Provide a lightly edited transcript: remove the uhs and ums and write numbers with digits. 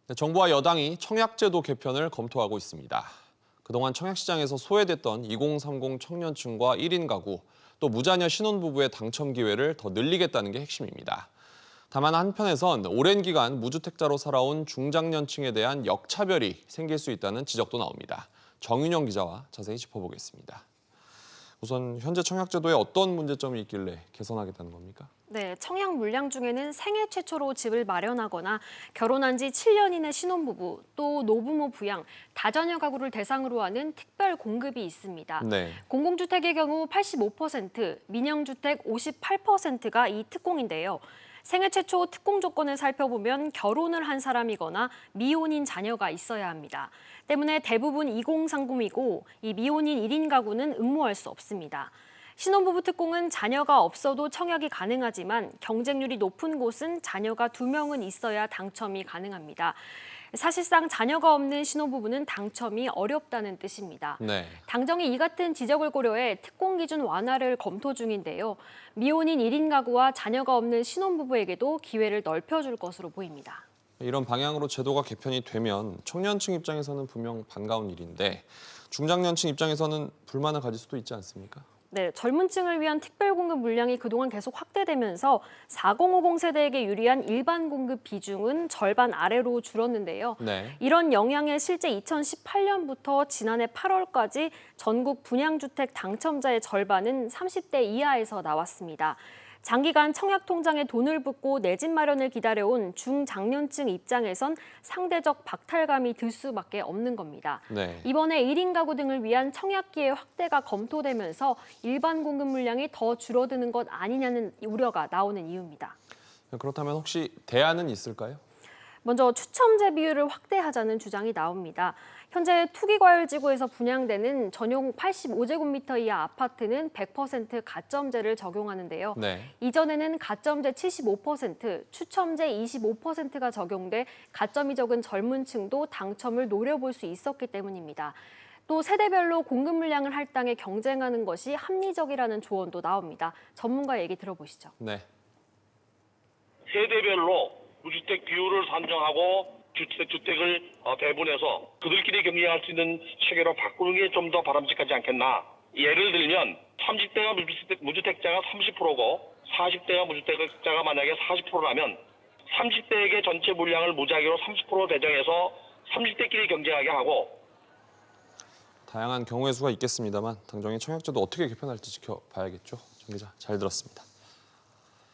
네, 정부와 여당이 청약제도 개편을 검토하고 있습니다. 그동안 청약시장에서 소외됐던 2030 청년층과 1인 가구, 또 무자녀 신혼부부의 당첨 기회를 더 늘리겠다는 게 핵심입니다. 다만 한편에선 오랜 기간 무주택자로 살아온 중장년층에 대한 역차별이 생길 수 있다는 지적도 나옵니다. 정윤영 기자와 자세히 짚어보겠습니다. 우선 현재 청약제도에 어떤 문제점이 있길래 개선하겠다는 겁니까? 네, 청약 물량 중에는 생애 최초로 집을 마련하거나 결혼한 지 7년인의 신혼부부, 또 노부모 부양, 다자녀 가구를 대상으로 하는 특별 공급이 있습니다. 네. 공공주택의 경우 85%, 민영주택 58%가 이 특공인데요. 생애 최초 특공 조건을 살펴보면 결혼을 한 사람이거나 미혼인 자녀가 있어야 합니다. 때문에 대부분 2030이고 이 미혼인 1인 가구는 응모할 수 없습니다. 신혼부부 특공은 자녀가 없어도 청약이 가능하지만 경쟁률이 높은 곳은 자녀가 2명은 있어야 당첨이 가능합니다. 사실상 자녀가 없는 신혼부부는 당첨이 어렵다는 뜻입니다. 네. 당정이 이 같은 지적을 고려해 특공 기준 완화를 검토 중인데요. 미혼인 1인 가구와 자녀가 없는 신혼부부에게도 기회를 넓혀줄 것으로 보입니다. 이런 방향으로 제도가 개편이 되면 청년층 입장에서는 분명 반가운 일인데 중장년층 입장에서는 불만을 가질 수도 있지 않습니까? 네, 젊은 층을 위한 특별 공급 물량이 그동안 계속 확대되면서 4050 세대에게 유리한 일반 공급 비중은 절반 아래로 줄었는데요. 네. 이런 영향에 실제 2018년부터 지난해 8월까지 전국 분양주택 당첨자의 절반은 30대 이하에서 나왔습니다. 장기간 청약 통장에 돈을 붓고 내 집 마련을 기다려온 중장년층 입장에선 상대적 박탈감이 들 수밖에 없는 겁니다. 네. 이번에 1인 가구 등을 위한 청약 기회 확대가 검토되면서 일반 공급 물량이 더 줄어드는 것 아니냐는 우려가 나오는 이유입니다. 그렇다면 혹시 대안은 있을까요? 먼저 추첨제 비율을 확대하자는 주장이 나옵니다. 현재 투기과열지구에서 분양되는 전용 85제곱미터 이하 아파트는 100% 가점제를 적용하는데요. 네. 이전에는 가점제 75%, 추첨제 25%가 적용돼 가점이 적은 젊은 층도 당첨을 노려볼 수 있었기 때문입니다. 또 세대별로 공급 물량을 할당해 경쟁하는 것이 합리적이라는 조언도 나옵니다. 전문가 얘기 들어보시죠. 네. 세대별로 무주택 비율을 산정하고 주택을 배분해서 그들끼리 경쟁할 수 있는 체계로 바꾸는 게 좀 더 바람직하지 않겠나. 예를 들면 30대가 무주택자가 30%고 40대가 무주택자가 만약에 40%라면 30대에게 전체 물량을 무작위로 30% 배정해서 30대끼리 경쟁하게 하고 다양한 경우의 수가 있겠습니다만 당정이 청약제도 어떻게 개편할지 지켜봐야겠죠. 정 기자, 잘 들었습니다.